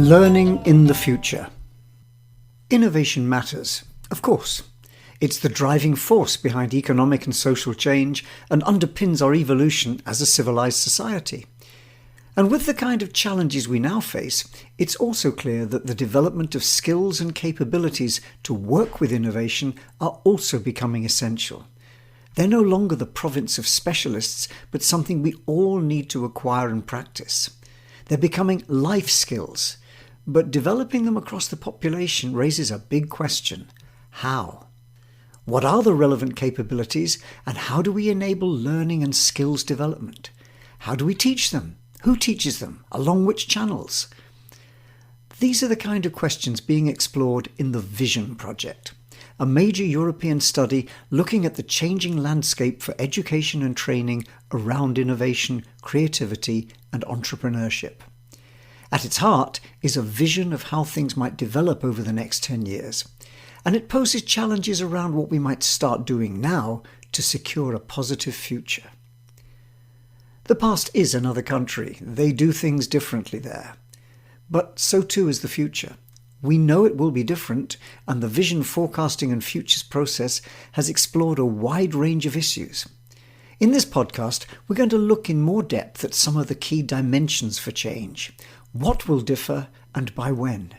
Learning in the future. Innovation matters, of course. It's the driving force behind economic and social change and underpins our evolution as a civilised society. And with the kind of challenges we now face, it's also clear that the development of skills and capabilities to work with innovation are also becoming essential. They're no longer the province of specialists, but something we all need to acquire and practice. They're becoming life skills, but developing them across the population raises a big question. How? What are the relevant capabilities, and how do we enable learning and skills development? How do we teach them? Who teaches them? Along which channels? These are the kind of questions being explored in the Vision Project, a major European study looking at the changing landscape for education and training around innovation, creativity, and entrepreneurship. At its heart is a vision of how things might develop over the next 10 years, and it poses challenges around what we might start doing now to secure a positive future. The past is another country. They do things differently there. But so too is the future. We know it will be different, and the vision forecasting and futures process has explored a wide range of issues. In this podcast, we're going to look in more depth at some of the key dimensions for change. What will differ and by when?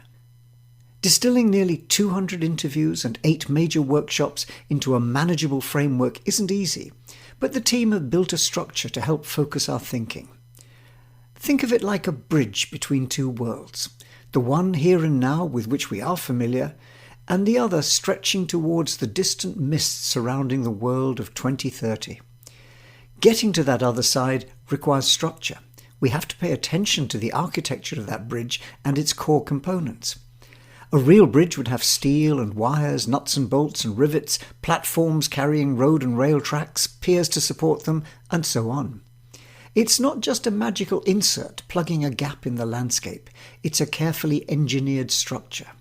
Distilling nearly 200 interviews and 8 major workshops into a manageable framework isn't easy, but the team have built a structure to help focus our thinking. Think of it like a bridge between two worlds, the one here and now with which we are familiar, and the other stretching towards the distant mists surrounding the world of 2030. Getting to that other side requires structure. We have to pay attention to the architecture of that bridge and its core components. A real bridge would have steel and wires, nuts and bolts and rivets, platforms carrying road and rail tracks, piers to support them, and so on. It's not just a magical insert plugging a gap in the landscape. It's a carefully engineered structure.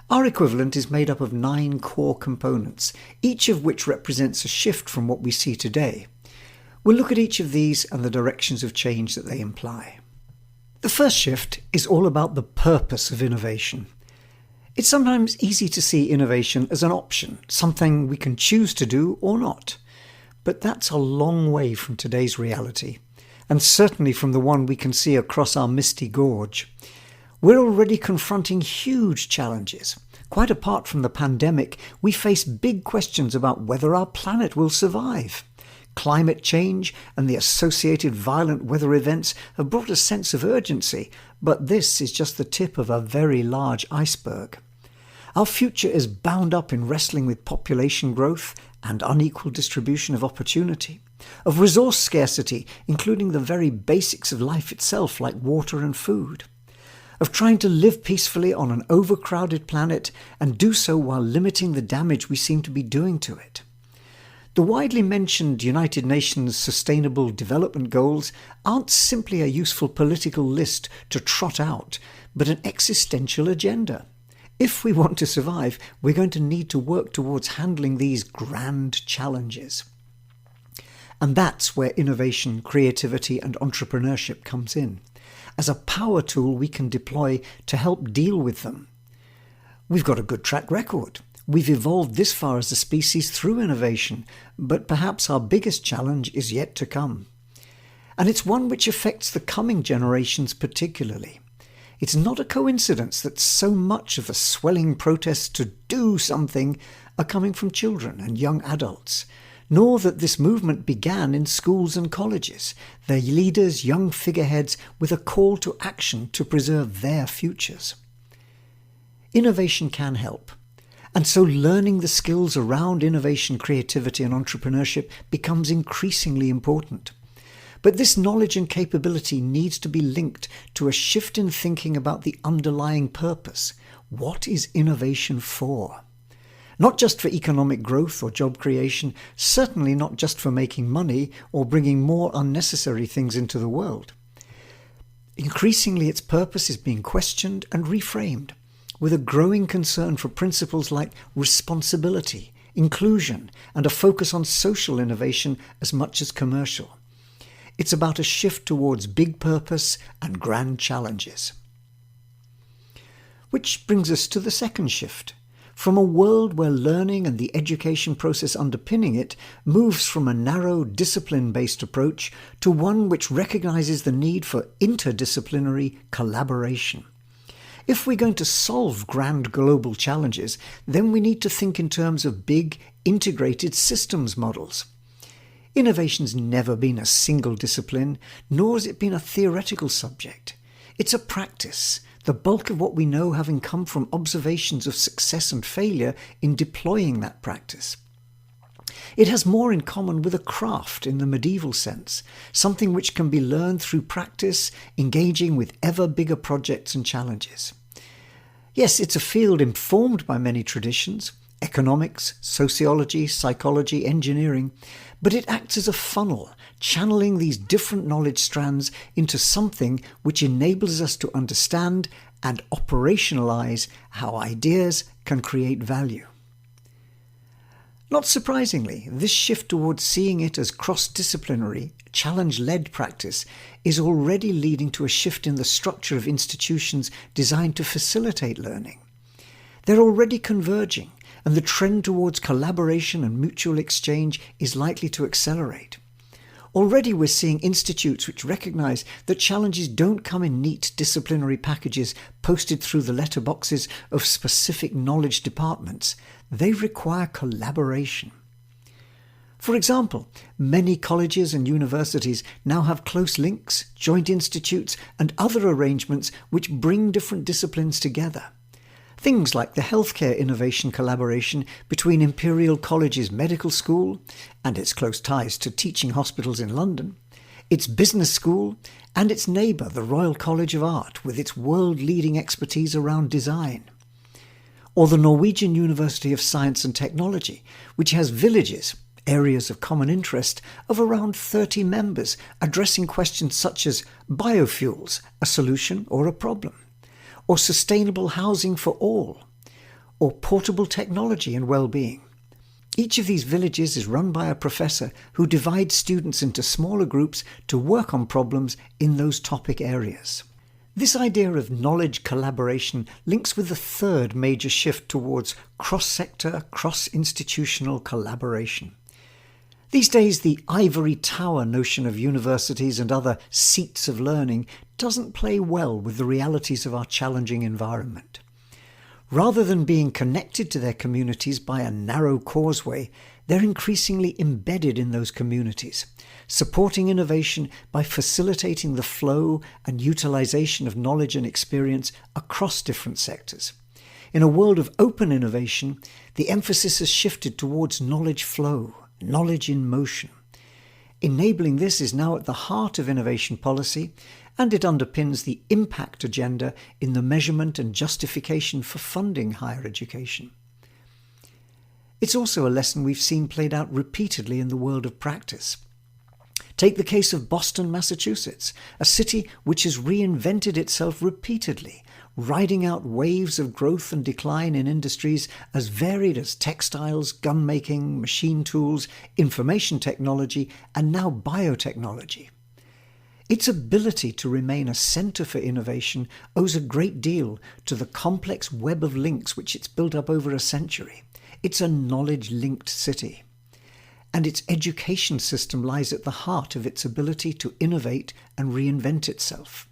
Our equivalent is made up of 9 core components, each of which represents a shift from what we see today. We'll look at each of these and the directions of change that they imply. The first shift is all about the purpose of innovation. It's sometimes easy to see innovation as an option, something we can choose to do or not. But that's a long way from today's reality, and certainly from the one we can see across our misty gorge. We're already confronting huge challenges. Quite apart from the pandemic, we face big questions about whether our planet will survive. Climate change and the associated violent weather events have brought a sense of urgency, but this is just the tip of a very large iceberg. Our future is bound up in wrestling with population growth and unequal distribution of opportunity, of resource scarcity, including the very basics of life itself like water and food, of trying to live peacefully on an overcrowded planet and do so while limiting the damage we seem to be doing to it. The widely mentioned United Nations Sustainable Development Goals aren't simply a useful political list to trot out, but an existential agenda. If we want to survive, we're going to need to work towards handling these grand challenges. And that's where innovation, creativity, and entrepreneurship comes in, as a power tool we can deploy to help deal with them. We've got a good track record. We've evolved this far as a species through innovation, but perhaps our biggest challenge is yet to come. And it's one which affects the coming generations particularly. It's not a coincidence that so much of the swelling protests to do something are coming from children and young adults, nor that this movement began in schools and colleges, their leaders, young figureheads, with a call to action to preserve their futures. Innovation can help. And so learning the skills around innovation, creativity and entrepreneurship becomes increasingly important. But this knowledge and capability needs to be linked to a shift in thinking about the underlying purpose. What is innovation for? Not just for economic growth or job creation, certainly not just for making money or bringing more unnecessary things into the world. Increasingly, its purpose is being questioned and reframed, with a growing concern for principles like responsibility, inclusion, and a focus on social innovation as much as commercial. It's about a shift towards big purpose and grand challenges. Which brings us to the second shift. From a world where learning and the education process underpinning it moves from a narrow, discipline-based approach to one which recognises the need for interdisciplinary collaboration. If we're going to solve grand global challenges, then we need to think in terms of big, integrated systems models. Innovation's never been a single discipline, nor has it been a theoretical subject. It's a practice, the bulk of what we know having come from observations of success and failure in deploying that practice. It has more in common with a craft in the medieval sense, something which can be learned through practice, engaging with ever bigger projects and challenges. Yes, it's a field informed by many traditions, economics, sociology, psychology, engineering, but it acts as a funnel, channeling these different knowledge strands into something which enables us to understand and operationalize how ideas can create value. Not surprisingly, this shift towards seeing it as cross-disciplinary, challenge-led practice is already leading to a shift in the structure of institutions designed to facilitate learning. They're already converging, and the trend towards collaboration and mutual exchange is likely to accelerate. Already we're seeing institutes which recognise that challenges don't come in neat disciplinary packages posted through the letterboxes of specific knowledge departments. They require collaboration. For example, many colleges and universities now have close links, joint institutes, and other arrangements which bring different disciplines together. Things like the healthcare innovation collaboration between Imperial College's medical school and its close ties to teaching hospitals in London, its business school, and its neighbour, the Royal College of Art, with its world-leading expertise around design. Or the Norwegian University of Science and Technology, which has villages, areas of common interest, of around 30 members, addressing questions such as biofuels, a solution or a problem, or sustainable housing for all, or portable technology and well-being. Each of these villages is run by a professor who divides students into smaller groups to work on problems in those topic areas. This idea of knowledge collaboration links with the third major shift towards cross-sector, cross-institutional collaboration. These days, the ivory tower notion of universities and other seats of learning doesn't play well with the realities of our challenging environment. Rather than being connected to their communities by a narrow causeway, they're increasingly embedded in those communities, supporting innovation by facilitating the flow and utilization of knowledge and experience across different sectors. In a world of open innovation, the emphasis has shifted towards knowledge flow, knowledge in motion. Enabling this is now at the heart of innovation policy, and it underpins the impact agenda in the measurement and justification for funding higher education. It's also a lesson we've seen played out repeatedly in the world of practice. Take the case of Boston, Massachusetts, a city which has reinvented itself repeatedly, riding out waves of growth and decline in industries as varied as textiles, gun-making, machine tools, information technology, and now biotechnology. Its ability to remain a centre for innovation owes a great deal to the complex web of links which it's built up over a century. It's a knowledge-linked city. And its education system lies at the heart of its ability to innovate and reinvent itself.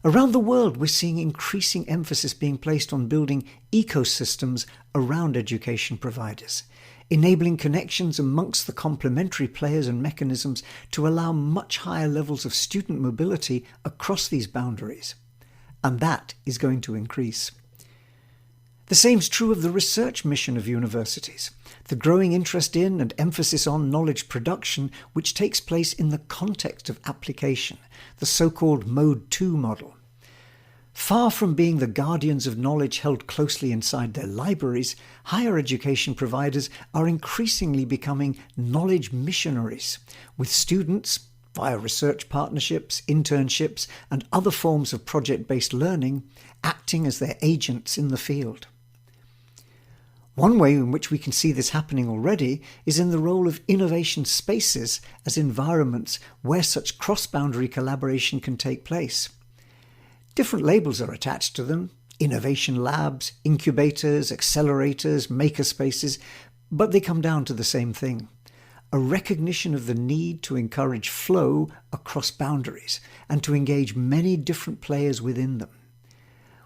Around the world, we're seeing increasing emphasis being placed on building ecosystems around education providers, enabling connections amongst the complementary players and mechanisms to allow much higher levels of student mobility across these boundaries. And that is going to increase. The same is true of the research mission of universities, the growing interest in and emphasis on knowledge production which takes place in the context of application, the so-called Mode 2 model. Far from being the guardians of knowledge held closely inside their libraries, higher education providers are increasingly becoming knowledge missionaries, with students, via research partnerships, internships, and other forms of project-based learning, acting as their agents in the field. One way in which we can see this happening already is in the role of innovation spaces as environments where such cross-boundary collaboration can take place. Different labels are attached to them, innovation labs, incubators, accelerators, makerspaces, but they come down to the same thing: a recognition of the need to encourage flow across boundaries and to engage many different players within them.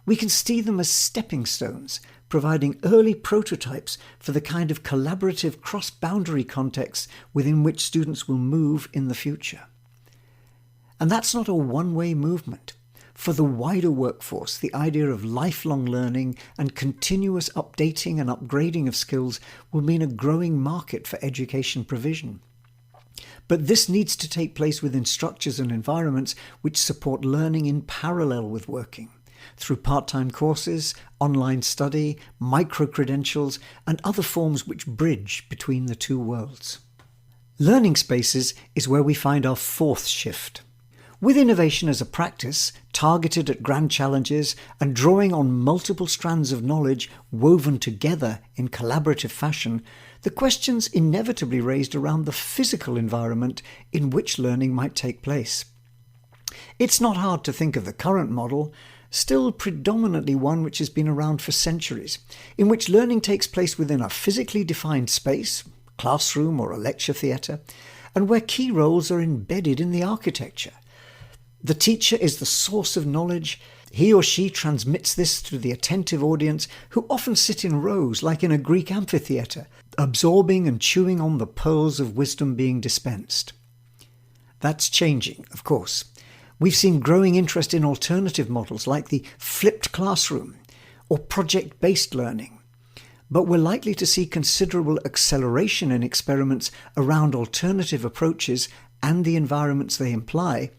We can see them as stepping stones, providing early prototypes for the kind of collaborative cross-boundary contexts within which students will move in the future. And that's not a one-way movement. For the wider workforce, the idea of lifelong learning and continuous updating and upgrading of skills will mean a growing market for education provision. But this needs to take place within structures and environments which support learning in parallel with working, through part-time courses, online study, micro-credentials, and other forms which bridge between the two worlds. Learning spaces is where we find our fourth shift. With innovation as a practice, targeted at grand challenges and drawing on multiple strands of knowledge woven together in collaborative fashion, the questions inevitably raised around the physical environment in which learning might take place. It's not hard to think of the current model, still predominantly one which has been around for centuries, in which learning takes place within a physically defined space, classroom or a lecture theatre, and where key roles are embedded in the architecture. The teacher is the source of knowledge. He or she transmits this through the attentive audience, who often sit in rows like in a Greek amphitheatre, absorbing and chewing on the pearls of wisdom being dispensed. That's changing, of course. We've seen growing interest in alternative models like the flipped classroom or project-based learning. But we're likely to see considerable acceleration in experiments around alternative approaches and the environments they imply,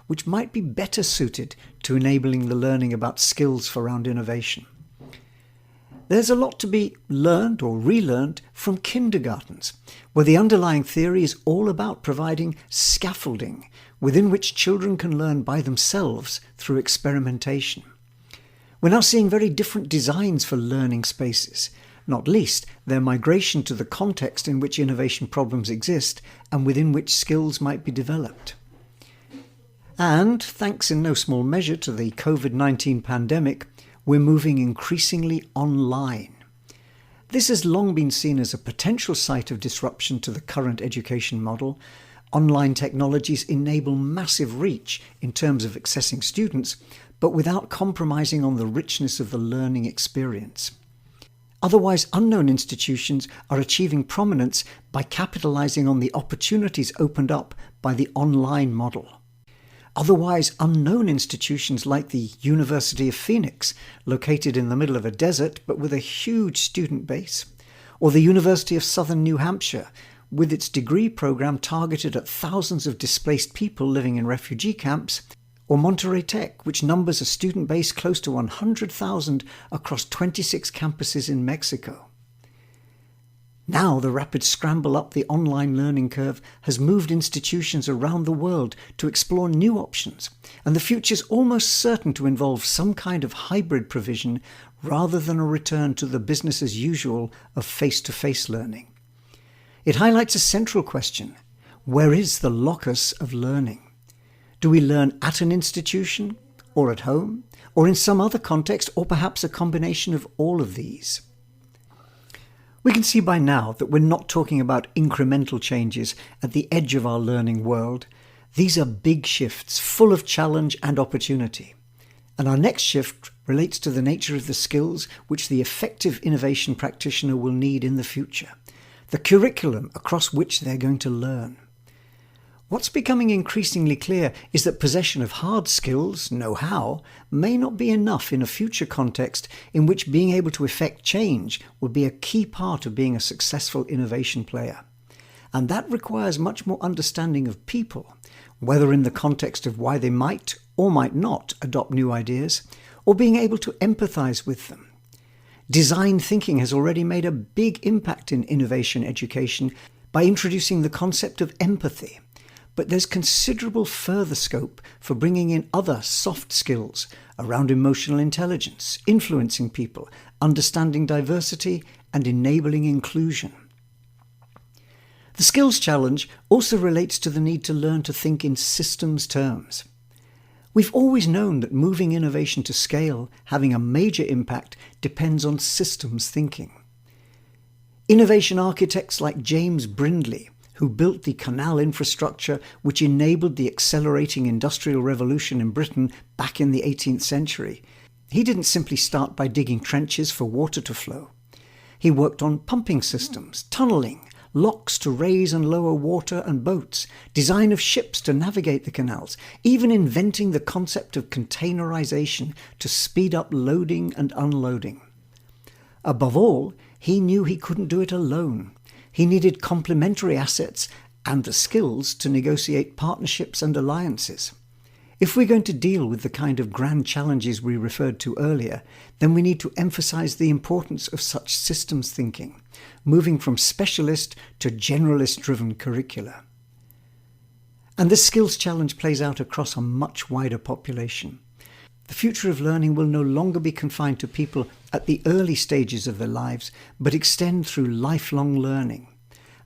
which might be better suited to enabling the learning about skills around innovation. There's a lot to be learned or relearned from kindergartens, where the underlying theory is all about providing scaffolding within which children can learn by themselves through experimentation. We're now seeing very different designs for learning spaces, not least their migration to the context in which innovation problems exist and within which skills might be developed. And, thanks in no small measure to the COVID-19 pandemic, we're moving increasingly online. This has long been seen as a potential site of disruption to the current education model. Online technologies enable massive reach in terms of accessing students, but without compromising on the richness of the learning experience. Otherwise unknown institutions are achieving prominence by capitalizing on the opportunities opened up by the online model. Otherwise unknown institutions like the University of Phoenix, located in the middle of a desert but with a huge student base, or the University of Southern New Hampshire, with its degree program targeted at thousands of displaced people living in refugee camps, or Monterey Tech, which numbers a student base close to 100,000 across 26 campuses in Mexico. Now the rapid scramble up the online learning curve has moved institutions around the world to explore new options, and the future is almost certain to involve some kind of hybrid provision rather than a return to the business as usual of face-to-face learning. It highlights a central question: where is the locus of learning? Do we learn at an institution, or at home, or in some other context, or perhaps a combination of all of these? We can see by now that we're not talking about incremental changes at the edge of our learning world. These are big shifts, full of challenge and opportunity. And our next shift relates to the nature of the skills which the effective innovation practitioner will need in the future, the curriculum across which they're going to learn. What's becoming increasingly clear is that possession of hard skills, know-how, may not be enough in a future context in which being able to effect change will be a key part of being a successful innovation player. And that requires much more understanding of people, whether in the context of why they might or might not adopt new ideas, or being able to empathize with them. Design thinking has already made a big impact in innovation education by introducing the concept of empathy. But there's considerable further scope for bringing in other soft skills around emotional intelligence, influencing people, understanding diversity, and enabling inclusion. The skills challenge also relates to the need to learn to think in systems terms. We've always known that moving innovation to scale, having a major impact, depends on systems thinking. Innovation architects like James Brindley, who built the canal infrastructure which enabled the accelerating industrial revolution in Britain back in the 18th century, he didn't simply start by digging trenches for water to flow. He worked on pumping systems, tunnelling, locks to raise and lower water and boats, design of ships to navigate the canals, even inventing the concept of containerization to speed up loading and unloading. Above all, he knew he couldn't do it alone. He needed complementary assets and the skills to negotiate partnerships and alliances. If we're going to deal with the kind of grand challenges we referred to earlier, then we need to emphasize the importance of such systems thinking, moving from specialist to generalist-driven curricula. And this skills challenge plays out across a much wider population. The future of learning will no longer be confined to people at the early stages of their lives, but extend through lifelong learning.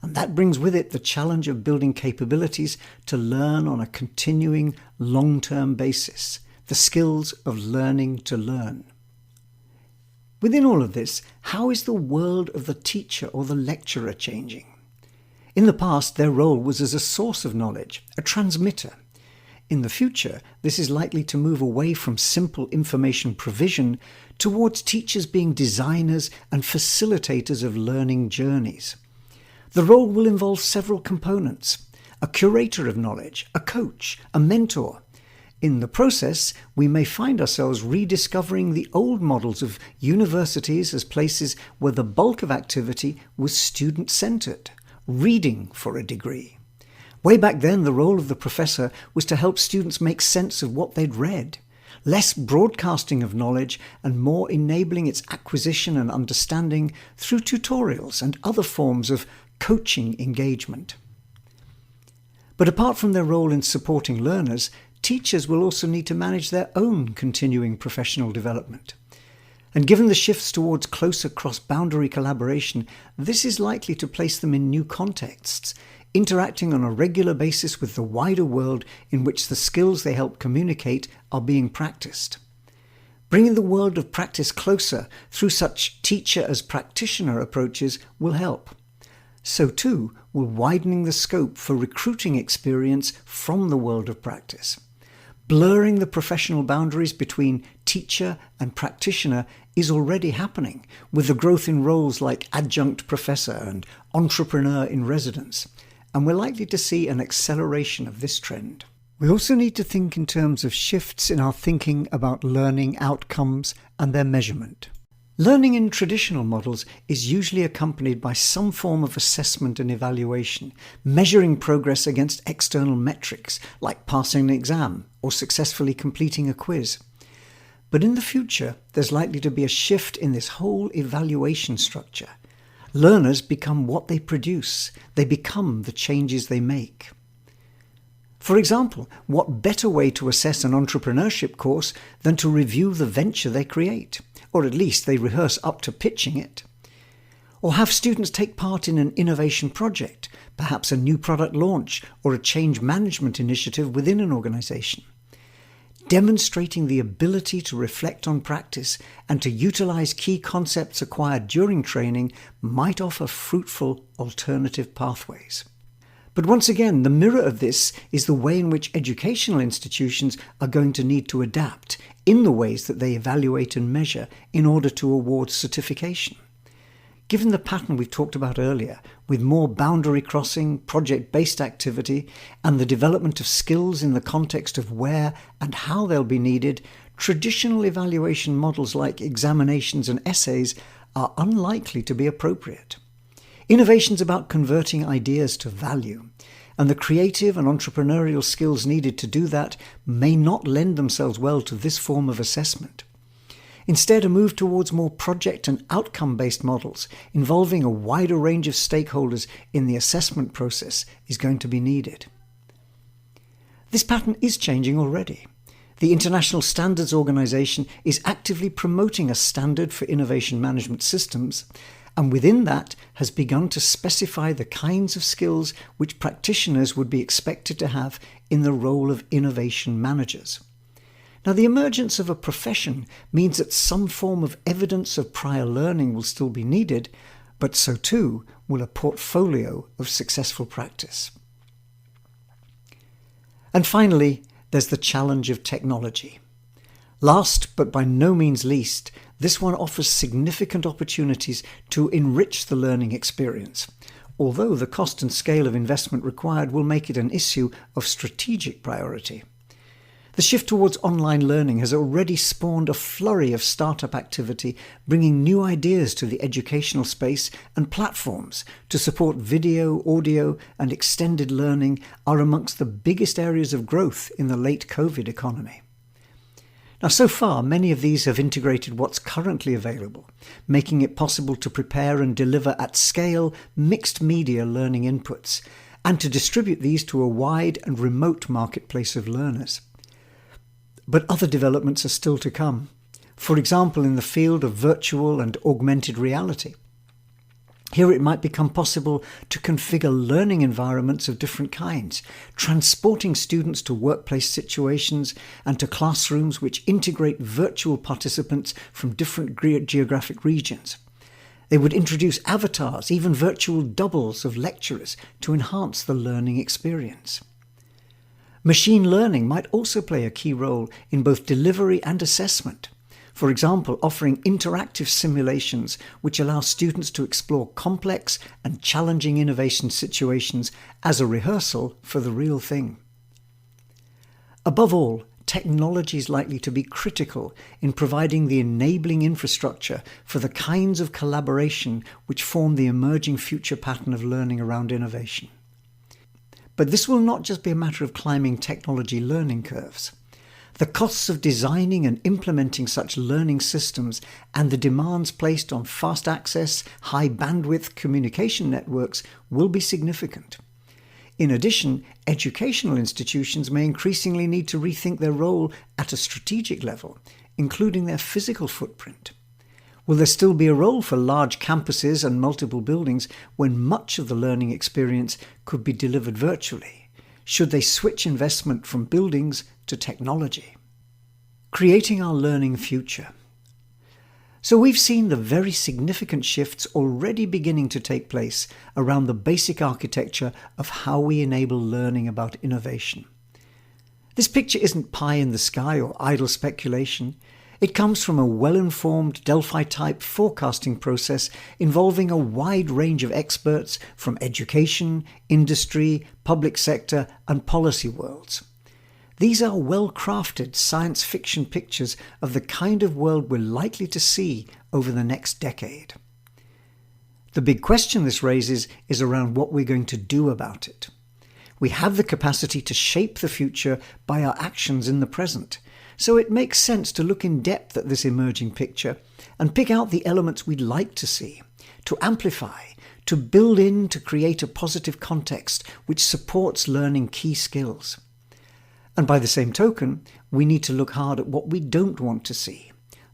And that brings with it the challenge of building capabilities to learn on a continuing, long-term basis, the skills of learning to learn. Within all of this, how is the world of the teacher or the lecturer changing? In the past, their role was as a source of knowledge, a transmitter. In the future, this is likely to move away from simple information provision towards teachers being designers and facilitators of learning journeys. The role will involve several components: a curator of knowledge, a coach, a mentor. In the process, we may find ourselves rediscovering the old models of universities as places where the bulk of activity was student-centered, reading for a degree. Way back then, the role of the professor was to help students make sense of what they'd read, less broadcasting of knowledge and more enabling its acquisition and understanding through tutorials and other forms of coaching engagement. But apart from their role in supporting learners, teachers will also need to manage their own continuing professional development. And given the shifts towards closer cross-boundary collaboration, this is likely to place them in new contexts, interacting on a regular basis with the wider world in which the skills they help communicate are being practiced. Bringing the world of practice closer through such teacher as practitioner approaches will help. So too will widening the scope for recruiting experience from the world of practice. Blurring the professional boundaries between teacher and practitioner is already happening, with the growth in roles like adjunct professor and entrepreneur in residence, and we're likely to see an acceleration of this trend. We also need to think in terms of shifts in our thinking about learning outcomes and their measurement. Learning in traditional models is usually accompanied by some form of assessment and evaluation, measuring progress against external metrics like passing an exam or successfully completing a quiz. But in the future, there's likely to be a shift in this whole evaluation structure. Learners become what they produce. They become the changes they make. For example, what better way to assess an entrepreneurship course than to review the venture they create? Or at least they rehearse up to pitching it. Or have students take part in an innovation project, perhaps a new product launch or a change management initiative within an organization. Demonstrating the ability to reflect on practice and to utilize key concepts acquired during training might offer fruitful alternative pathways. But once again, the mirror of this is the way in which educational institutions are going to need to adapt in the ways that they evaluate and measure in order to award certification. Given the pattern we've talked about earlier, with more boundary crossing, project-based activity, and the development of skills in the context of where and how they'll be needed, traditional evaluation models like examinations and essays are unlikely to be appropriate. Innovation's about converting ideas to value, and the creative and entrepreneurial skills needed to do that may not lend themselves well to this form of assessment. Instead, a move towards more project and outcome-based models involving a wider range of stakeholders in the assessment process is going to be needed. This pattern is changing already. The International Standards Organization is actively promoting a standard for innovation management systems, and within that has begun to specify the kinds of skills which practitioners would be expected to have in the role of innovation managers. Now, the emergence of a profession means that some form of evidence of prior learning will still be needed, but so too will a portfolio of successful practice. And finally, there's the challenge of technology. Last, but by no means least, this one offers significant opportunities to enrich the learning experience, although the cost and scale of investment required will make it an issue of strategic priority. The shift towards online learning has already spawned a flurry of startup activity, bringing new ideas to the educational space, and platforms to support video, audio, and extended learning are amongst the biggest areas of growth in the late COVID economy. Now, so far, many of these have integrated what's currently available, making it possible to prepare and deliver at scale mixed media learning inputs, and to distribute these to a wide and remote marketplace of learners. But other developments are still to come, for example in the field of virtual and augmented reality. Here it might become possible to configure learning environments of different kinds, transporting students to workplace situations and to classrooms which integrate virtual participants from different geographic regions. They would introduce avatars, even virtual doubles of lecturers, to enhance the learning experience. Machine learning might also play a key role in both delivery and assessment. For example, offering interactive simulations which allow students to explore complex and challenging innovation situations as a rehearsal for the real thing. Above all, technology is likely to be critical in providing the enabling infrastructure for the kinds of collaboration which form the emerging future pattern of learning around innovation. But this will not just be a matter of climbing technology learning curves. The costs of designing and implementing such learning systems and the demands placed on fast access, high bandwidth communication networks will be significant. In addition, educational institutions may increasingly need to rethink their role at a strategic level, including their physical footprint. Will there still be a role for large campuses and multiple buildings when much of the learning experience could be delivered virtually? Should they switch investment from buildings to technology? Creating our learning future. So we've seen the very significant shifts already beginning to take place around the basic architecture of how we enable learning about innovation. This picture isn't pie in the sky or idle speculation. It comes from a well-informed Delphi-type forecasting process involving a wide range of experts from education, industry, public sector, and policy worlds. These are well-crafted science fiction pictures of the kind of world we're likely to see over the next decade. The big question this raises is around what we're going to do about it. We have the capacity to shape the future by our actions in the present, so it makes sense to look in depth at this emerging picture and pick out the elements we'd like to see, to amplify, to build in, to create a positive context which supports learning key skills. And by the same token, we need to look hard at what we don't want to see,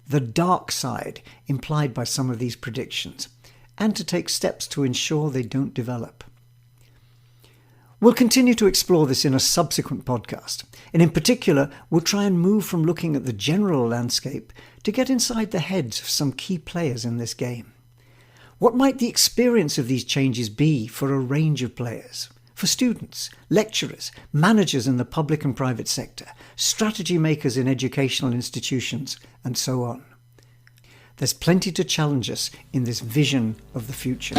the dark side implied by some of these predictions, and to take steps to ensure they don't develop. We'll continue to explore this in a subsequent podcast, and in particular, we'll try and move from looking at the general landscape to get inside the heads of some key players in this game. What might the experience of these changes be for a range of players? For students, lecturers, managers in the public and private sector, strategy makers in educational institutions, and so on. There's plenty to challenge us in this vision of the future.